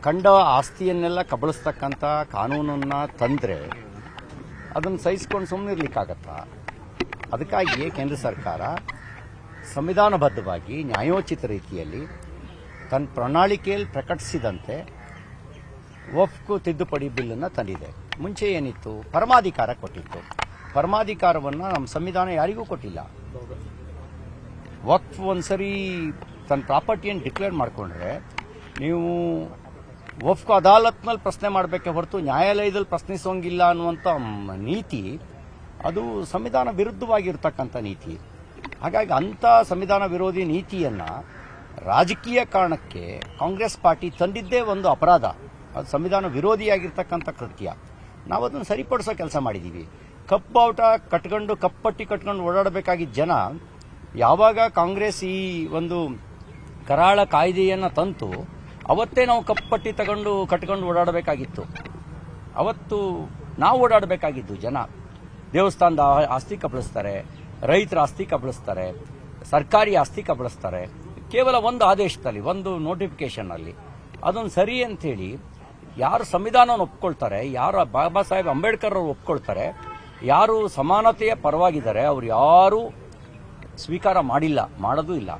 ಕಂಡ ಆಸ್ತಿಯನ್ನೆಲ್ಲ ಕಬಳಿಸ್ತಕ್ಕಂಥ ಕಾನೂನನ್ನು ತಂದರೆ ಅದನ್ನು ಸಹಿಸ್ಕೊಂಡು ಸುಮ್ಮನೆ ಇರಲಿಕ್ಕಾಗತ್ತಾ? ಅದಕ್ಕಾಗಿ ಕೇಂದ್ರ ಸರ್ಕಾರ ಸಂವಿಧಾನಬದ್ಧವಾಗಿ ನ್ಯಾಯೋಚಿತ ರೀತಿಯಲ್ಲಿ ತನ್ನ ಪ್ರಣಾಳಿಕೆಯಲ್ಲಿ ಪ್ರಕಟಿಸಿದಂತೆ ವಕ್ಫ್ ತಿದ್ದುಪಡಿ ಬಿಲ್ಲನ್ನು ತಂದಿದೆ. ಮುಂಚೆ ಏನಿತ್ತು? ಪರಮಾಧಿಕಾರ ಕೊಟ್ಟಿತ್ತು. ಪರಮಾಧಿಕಾರವನ್ನು ನಮ್ಮ ಸಂವಿಧಾನ ಯಾರಿಗೂ ಕೊಟ್ಟಿಲ್ಲ. ವಕ್ಫ್ ಒಂದ್ಸರಿ ತನ್ನ ಪ್ರಾಪರ್ಟಿಯನ್ನು ಡಿಕ್ಲೇರ್ ಮಾಡಿಕೊಂಡ್ರೆ ನೀವು ವಕ್ಫ್ ಅದಾಲತ್ನಲ್ಲಿ ಪ್ರಶ್ನೆ ಮಾಡಬೇಕೆ ಹೊರತು ನ್ಯಾಯಾಲಯದಲ್ಲಿ ಪ್ರಶ್ನಿಸೋಂಗಿಲ್ಲ ಅನ್ನುವಂಥ ನೀತಿ ಅದು ಸಂವಿಧಾನ ವಿರುದ್ಧವಾಗಿರ್ತಕ್ಕಂಥ ನೀತಿ. ಹಾಗಾಗಿ ಅಂಥ ಸಂವಿಧಾನ ವಿರೋಧಿ ನೀತಿಯನ್ನು ರಾಜಕೀಯ ಕಾರಣಕ್ಕೆ ಕಾಂಗ್ರೆಸ್ ಪಾರ್ಟಿ ತಂದಿದ್ದೇ ಒಂದು ಅಪರಾಧ. ಅದು ಸಂವಿಧಾನ ವಿರೋಧಿಯಾಗಿರ್ತಕ್ಕಂಥ ಕೃತ್ಯ. ನಾವು ಅದನ್ನು ಸರಿಪಡಿಸೋ ಕೆಲಸ ಮಾಡಿದ್ದೀವಿ. ಕಪ್ಪಾಟ ಕಟ್ಕೊಂಡು ಕಪ್ಪಟ್ಟಿ ಕಟ್ಕೊಂಡು ಓಡಾಡಬೇಕಾಗಿದ್ದ ಜನ ಯಾವಾಗ ಕಾಂಗ್ರೆಸ್ ಈ ಒಂದು ಕರಾಳ ಕಾಯ್ದೆಯನ್ನು ತಂತು ಅವತ್ತೇ ನಾವು ಕಪ್ಪಟ್ಟಿ ಕಟ್ಕೊಂಡು ಓಡಾಡಬೇಕಾಗಿತ್ತು. ಅವತ್ತು ನಾವು ಓಡಾಡಬೇಕಾಗಿದ್ದು ಜನ. ದೇವಸ್ಥಾನದ ಆಸ್ತಿ ಕಬಳಿಸ್ತಾರೆ, ರೈತರ ಆಸ್ತಿ ಕಬಳಿಸ್ತಾರೆ, ಸರ್ಕಾರಿ ಆಸ್ತಿ ಕಬಳಿಸ್ತಾರೆ. ಕೇವಲ ಒಂದು ಆದೇಶದಲ್ಲಿ, ಒಂದು ನೋಟಿಫಿಕೇಶನ್ನಲ್ಲಿ ಅದೊಂದು ಸರಿ ಅಂಥೇಳಿ ಯಾರು ಸಂವಿಧಾನವನ್ನು ಒಪ್ಕೊಳ್ತಾರೆ, ಯಾರು ಬಾಬಾ ಸಾಹೇಬ್ ಅಂಬೇಡ್ಕರ್ ಅವರು ಒಪ್ಕೊಳ್ತಾರೆ, ಯಾರು ಸಮಾನತೆಯ ಪರವಾಗಿದ್ದಾರೆ, ಅವರು ಯಾರೂ ಸ್ವೀಕಾರ ಮಾಡಿಲ್ಲ, ಮಾಡೋದೂ ಇಲ್ಲ.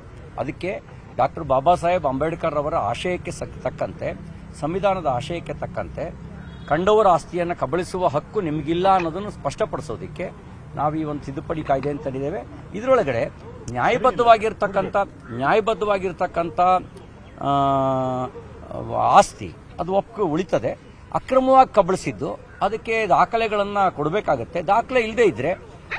ಅದಕ್ಕೆ ಡಾಕ್ಟರ್ ಬಾಬಾ ಸಾಹೇಬ್ ಅಂಬೇಡ್ಕರ್ ಅವರ ಆಶಯಕ್ಕೆ ತಕ್ಕಂತೆ, ಸಂವಿಧಾನದ ಆಶಯಕ್ಕೆ ತಕ್ಕಂತೆ ಕಂಡವರ ಆಸ್ತಿಯನ್ನು ಕಬಳಿಸುವ ಹಕ್ಕು ನಿಮಗಿಲ್ಲ ಅನ್ನೋದನ್ನು ಸ್ಪಷ್ಟಪಡಿಸೋದಕ್ಕೆ ನಾವು ಈ ಒಂದು ತಿದ್ದುಪಡಿ ಕಾಯ್ದೆ ಅಂತ ತಂದಿದ್ದೇವೆ. ಇದರೊಳಗಡೆ ನ್ಯಾಯಬದ್ಧವಾಗಿರ್ತಕ್ಕಂಥ ಆಸ್ತಿ ಅದು ಉಳಿತದೆ. ಅಕ್ರಮವಾಗಿ ಕಬಳಿಸಿದ್ದು ಅದಕ್ಕೆ ದಾಖಲೆಗಳನ್ನು ಕೊಡಬೇಕಾಗತ್ತೆ. ದಾಖಲೆ ಇಲ್ಲದೆ ಇದ್ರೆ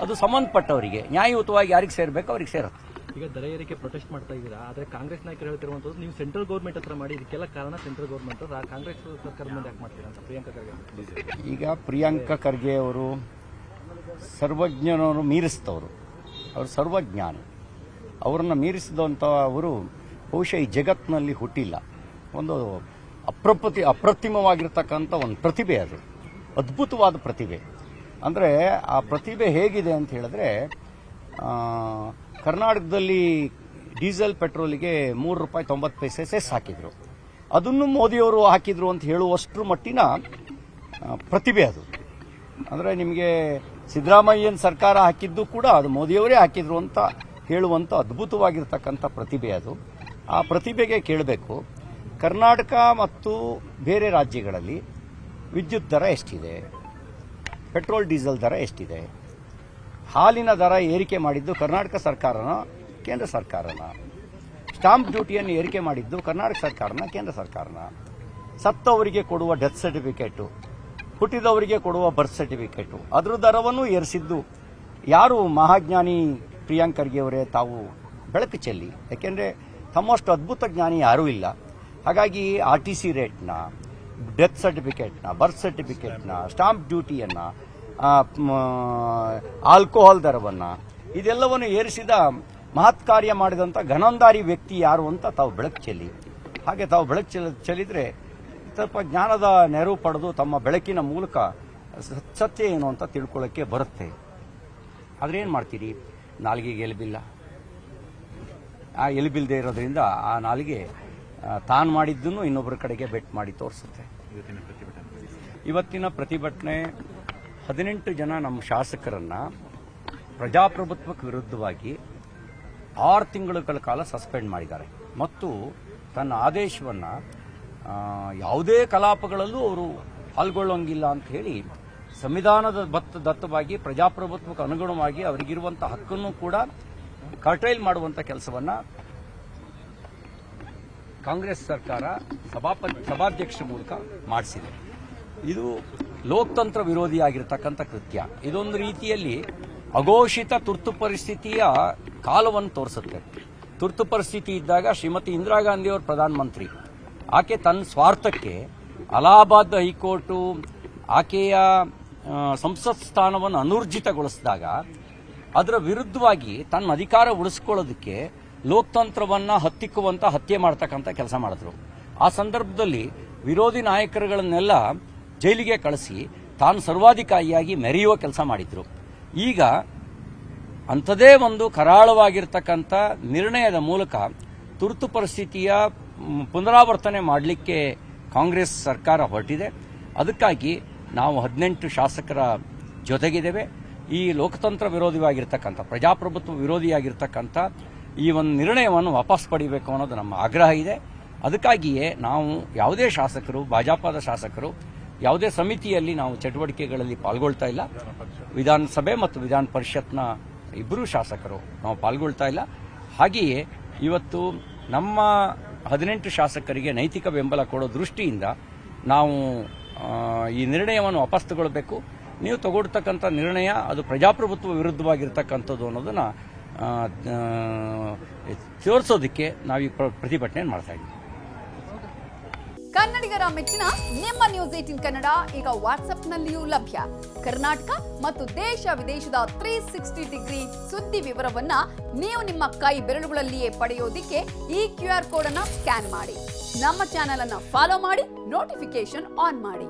ಅದು ಸಂಬಂಧಪಟ್ಟವರಿಗೆ ನ್ಯಾಯಯುತವಾಗಿ ಯಾರಿಗೆ ಸೇರಬೇಕು ಅವ್ರಿಗೆ ಸೇರುತ್ತೆ. ಈಗ ದರ ಏರಿಕೆ ಪ್ರೊಟೆಸ್ಟ್ ಮಾಡ್ತಾ ಇದ್ದೀರಾ, ಆದರೆ ಕಾಂಗ್ರೆಸ್ ನಾಯಕರು ಹೇಳ್ತಿರುವಂಥದ್ದು ನೀವು ಸೆಂಟ್ರಲ್ ಗೌರ್ಮೆಂಟ್ ಹತ್ರ ಮಾಡಿ, ಇದಕ್ಕೆಲ್ಲ ಕಾರಣ ಸೆಂಟ್ರಲ್ ಗೌರ್ಮೆಂಟ್, ಕಾಂಗ್ರೆಸ್ ಸರ್ಕಾರದ ಮುಂದೆ ಯಾಕೆ ಮಾಡ್ತೀರಾ ಅಂತ ಪ್ರಿಯಾಂಕಾ ಖರ್ಗೆ. ಈಗ ಪ್ರಿಯಾಂಕಾ ಖರ್ಗೆ ಅವರು ಸರ್ವಜ್ಞನವರು ಮೀರಿಸಿದವರು, ಅವರು ಸರ್ವಜ್ಞಾನಿ. ಅವರನ್ನು ಮೀರಿಸಿದಂಥ ಅವರು ಬಹುಶಃ ಈ ಜಗತ್ತಿನಲ್ಲಿ ಹುಟ್ಟಿಲ್ಲ. ಒಂದು ಅಪ್ರತಿಮವಾಗಿರ್ತಕ್ಕಂಥ ಒಂದು ಪ್ರತಿಭೆ, ಅದು ಅದ್ಭುತವಾದ ಪ್ರತಿಭೆ. ಅಂದರೆ ಆ ಪ್ರತಿಭೆ ಹೇಗಿದೆ ಅಂತ ಹೇಳಿದ್ರೆ, ಕರ್ನಾಟಕದಲ್ಲಿ ಡೀಸೆಲ್ ಪೆಟ್ರೋಲಿಗೆ ₹3.90 ಸೆಸ್ ಹಾಕಿದ್ರು. ಅದನ್ನು ಮೋದಿಯವರು ಹಾಕಿದ್ರು ಅಂತ ಹೇಳುವಷ್ಟರ ಮಟ್ಟಿನ ಪ್ರತಿಭೆ ಅದು. ಅಂದರೆ ನಿಮಗೆ ಸಿದ್ದರಾಮಯ್ಯನ ಸರ್ಕಾರ ಹಾಕಿದ್ದು ಕೂಡ ಅದು ಮೋದಿಯವರೇ ಹಾಕಿದ್ರು ಅಂತ ಹೇಳುವಂಥ ಅದ್ಭುತವಾಗಿರ್ತಕ್ಕಂಥ ಪ್ರತಿಭೆ ಅದು. ಆ ಪ್ರತಿಭೆಗೆ ಕೇಳಬೇಕು, ಕರ್ನಾಟಕ ಮತ್ತು ಬೇರೆ ರಾಜ್ಯಗಳಲ್ಲಿ ವಿದ್ಯುತ್ ದರ ಎಷ್ಟಿದೆ, ಪೆಟ್ರೋಲ್ ಡೀಸೆಲ್ ದರ ಎಷ್ಟಿದೆ, ಹಾಲಿನ ದರ ಏರಿಕೆ ಮಾಡಿದ್ದು ಕರ್ನಾಟಕ ಸರ್ಕಾರನ ಕೇಂದ್ರ ಸರ್ಕಾರನ, ಸ್ಟಾಂಪ್ ಡ್ಯೂಟಿಯನ್ನು ಏರಿಕೆ ಮಾಡಿದ್ದು ಕರ್ನಾಟಕ ಸರ್ಕಾರನ ಕೇಂದ್ರ ಸರ್ಕಾರನ, ಸತ್ತವರಿಗೆ ಕೊಡುವ ಡೆತ್ ಸರ್ಟಿಫಿಕೇಟು, ಹುಟ್ಟಿದವರಿಗೆ ಕೊಡುವ ಬರ್ತ್ ಸರ್ಟಿಫಿಕೇಟು ಅದರ ದರವನ್ನು ಏರಿಸಿದ್ದು ಯಾರು? ಮಹಾಜ್ಞಾನಿ ಪ್ರಿಯಾಂಕ್ ಖರ್ಗೆ ಅವರೇ ತಾವು ಬೆಳಕು ಚೆಲ್ಲಿ. ಯಾಕೆಂದರೆ ತಮ್ಮಷ್ಟು ಅದ್ಭುತ ಜ್ಞಾನಿ ಯಾರೂ ಇಲ್ಲ. ಹಾಗಾಗಿ RTC ರೇಟ್ನ, ಡೆತ್ ಸರ್ಟಿಫಿಕೇಟ್ನ, ಬರ್ತ್ ಸರ್ಟಿಫಿಕೇಟ್ನ, ಸ್ಟಾಂಪ್ ಡ್ಯೂಟಿಯನ್ನು, ಆಲ್ಕೋಹಾಲ್ ದರವನ್ನು, ಇದೆಲ್ಲವನ್ನು ಏರಿಸಿದ ಮಹತ್ ಕಾರ್ಯ ಮಾಡಿದಂಥ ಘನಂದಾರಿ ವ್ಯಕ್ತಿ ಯಾರು ಅಂತ ತಾವು ಬೆಳಕು ಚೆಲ್ಲಿ. ಹಾಗೆ ತಾವು ಬೆಳಕು ಚೆಲ್ಲಿದ್ರೆ ಸ್ವಲ್ಪ ಜ್ಞಾನದ ನೆರವು ಪಡೆದು ತಮ್ಮ ಬೆಳಕಿನ ಮೂಲಕ ಸತ್ಯ ಏನು ಅಂತ ತಿಳ್ಕೊಳ್ಳೋಕ್ಕೆ ಬರುತ್ತೆ. ಆದರೆ ಏನು ಮಾಡ್ತೀರಿ? ನಾಲಿಗೆಗೆ ಎಲುಬಿಲ್ಲ. ಆ ಎಲುಬಿಲ್ಲದೆ ಇರೋದ್ರಿಂದ ಆ ನಾಲಿಗೆ ತಾನು ಮಾಡಿದ್ದನ್ನು ಇನ್ನೊಬ್ಬರ ಕಡೆಗೆ ಬೆಟ್ ಮಾಡಿ ತೋರಿಸುತ್ತೆ. ಇವತ್ತಿನ ಪ್ರತಿಭಟನೆ 18 ಜನ ನಮ್ಮ ಶಾಸಕರನ್ನು ಪ್ರಜಾಪ್ರಭುತ್ವಕ್ಕೆ ವಿರುದ್ಧವಾಗಿ 6 ತಿಂಗಳ ಕಾಲ ಸಸ್ಪೆಂಡ್ ಮಾಡಿದ್ದಾರೆ ಮತ್ತು ತನ್ನ ಆದೇಶವನ್ನು ಯಾವುದೇ ಕಲಾಪಗಳಲ್ಲೂ ಅವರು ಪಾಲ್ಗೊಳ್ಳೋಂಗಿಲ್ಲ ಅಂತ ಹೇಳಿ ಸಂವಿಧಾನದ ದತ್ತವಾಗಿ ಪ್ರಜಾಪ್ರಭುತ್ವಕ್ಕೆ ಅನುಗುಣವಾಗಿ ಅವರಿಗಿರುವಂಥ ಹಕ್ಕನ್ನು ಕೂಡ ಕರ್ಟೈಲ್ ಮಾಡುವಂಥ ಕೆಲಸವನ್ನು ಕಾಂಗ್ರೆಸ್ ಸರ್ಕಾರ ಸಭಾಧ್ಯಕ್ಷರ ಮೂಲಕ ಮಾಡಿಸಿದೆ. ಇದು ಲೋಕತಂತ್ರ ವಿರೋಧಿಯಾಗಿರ್ತಕ್ಕಂಥ ಕೃತ್ಯ. ಇದೊಂದು ರೀತಿಯಲ್ಲಿ ಅಘೋಷಿತ ತುರ್ತು ಪರಿಸ್ಥಿತಿಯ ಕಾಲವನ್ನು ತೋರಿಸುತ್ತೆ. ತುರ್ತು ಪರಿಸ್ಥಿತಿ ಇದ್ದಾಗ ಶ್ರೀಮತಿ ಇಂದಿರಾ ಗಾಂಧಿ ಅವರು ಪ್ರಧಾನಮಂತ್ರಿ, ಆಕೆ ತನ್ನ ಸ್ವಾರ್ಥಕ್ಕೆ ಅಲಹಾಬಾದ್ ಹೈಕೋರ್ಟು ಆಕೆಯ ಸಂಸತ್ ಸ್ಥಾನವನ್ನು ಅನೂರ್ಜಿತಗೊಳಿಸಿದಾಗ ಅದರ ವಿರುದ್ಧವಾಗಿ ತನ್ನ ಅಧಿಕಾರ ಉಳಿಸ್ಕೊಳ್ಳೋದಕ್ಕೆ ಲೋಕತಂತ್ರವನ್ನು ಹತ್ತಿಕ್ಕುವಂತ ಹತ್ಯೆ ಮಾಡ್ತಕ್ಕಂಥ ಕೆಲಸ ಮಾಡಿದ್ರು. ಆ ಸಂದರ್ಭದಲ್ಲಿ ವಿರೋಧಿ ನಾಯಕರುಗಳನ್ನೆಲ್ಲ ಜೈಲಿಗೆ ಕಳಿಸಿ ತಾನು ಸರ್ವಾಧಿಕಾರಿಯಾಗಿ ಮೆರೆಯುವ ಕೆಲಸ ಮಾಡಿದ್ರು. ಈಗ ಅಂಥದೇ ಒಂದು ಕರಾಳವಾಗಿರ್ತಕ್ಕಂಥ ನಿರ್ಣಯದ ಮೂಲಕ ತುರ್ತು ಪರಿಸ್ಥಿತಿಯ ಪುನರಾವರ್ತನೆ ಮಾಡಲಿಕ್ಕೆ ಕಾಂಗ್ರೆಸ್ ಸರ್ಕಾರ ಹೊರಟಿದೆ. ಅದಕ್ಕಾಗಿ ನಾವು 18 ಶಾಸಕರ ಜೊತೆಗಿದ್ದೇವೆ. ಈ ಲೋಕತಂತ್ರ ವಿರೋಧಿಯಾಗಿರ್ತಕ್ಕಂಥ, ಪ್ರಜಾಪ್ರಭುತ್ವ ವಿರೋಧಿಯಾಗಿರ್ತಕ್ಕಂಥ ಈ ಒಂದು ನಿರ್ಣಯವನ್ನು ವಾಪಸ್ ಪಡಿಬೇಕು ಅನ್ನೋದು ನಮ್ಮ ಆಗ್ರಹ ಇದೆ. ಅದಕ್ಕಾಗಿಯೇ ನಾವು ಯಾವುದೇ ಶಾಸಕರು, ಭಾಜಪದ ಶಾಸಕರು ಯಾವುದೇ ಸಮಿತಿಯಲ್ಲಿ ನಾವು ಚಟುವಟಿಕೆಗಳಲ್ಲಿ ಪಾಲ್ಗೊಳ್ತಾ ಇಲ್ಲ. ವಿಧಾನಸಭೆ ಮತ್ತು ವಿಧಾನ ಪರಿಷತ್ನ ಇಬ್ಬರೂ ಶಾಸಕರು ನಾವು ಪಾಲ್ಗೊಳ್ತಾ ಇಲ್ಲ. ಹಾಗೆಯೇ ಇವತ್ತು ನಮ್ಮ 18 ಶಾಸಕರಿಗೆ ನೈತಿಕ ಬೆಂಬಲ ಕೊಡೋ ದೃಷ್ಟಿಯಿಂದ ನಾವು ಈ ನಿರ್ಣಯವನ್ನು ವಾಪಸ್ ತಗೊಳ್ಬೇಕು. ನೀವು ತಗೊಳ್ತಕ್ಕಂಥ ನಿರ್ಣಯ ಅದು ಪ್ರಜಾಪ್ರಭುತ್ವ ವಿರುದ್ಧವಾಗಿರ್ತಕ್ಕಂಥದ್ದು ಅನ್ನೋದನ್ನ ತೋರಿಸೋದಕ್ಕೆ ನಾವು ಈ ಪ್ರತಿಭಟನೆ ಮಾಡ್ತಾ ಇದ್ದೀವಿ. ಕನ್ನಡಿಗರ ಮೆಚ್ಚಿನ ನಿಮ್ಮ ನ್ಯೂಸ್ 18 ಕನ್ನಡ ಈಗ ವಾಟ್ಸ್ಆಪ್ನಲ್ಲಿಯೂ ಲಭ್ಯ. ಕರ್ನಾಟಕ ಮತ್ತು ದೇಶ ವಿದೇಶದ 360 ಡಿಗ್ರಿ ಸುದ್ದಿ ವಿವರವನ್ನ ನೀವು ನಿಮ್ಮ ಕೈ ಬೆರಳುಗಳಲ್ಲಿಯೇ ಪಡೆಯೋದಿಕ್ಕೆ ಈ QR ಕೋಡ್ ಅನ್ನ ಸ್ಕ್ಯಾನ್ ಮಾಡಿ. ನಮ್ಮ ಚಾನೆಲ್ ಅನ್ನ ಫಾಲೋ ಮಾಡಿ, ನೋಟಿಫಿಕೇಶನ್ ಆನ್ ಮಾಡಿ.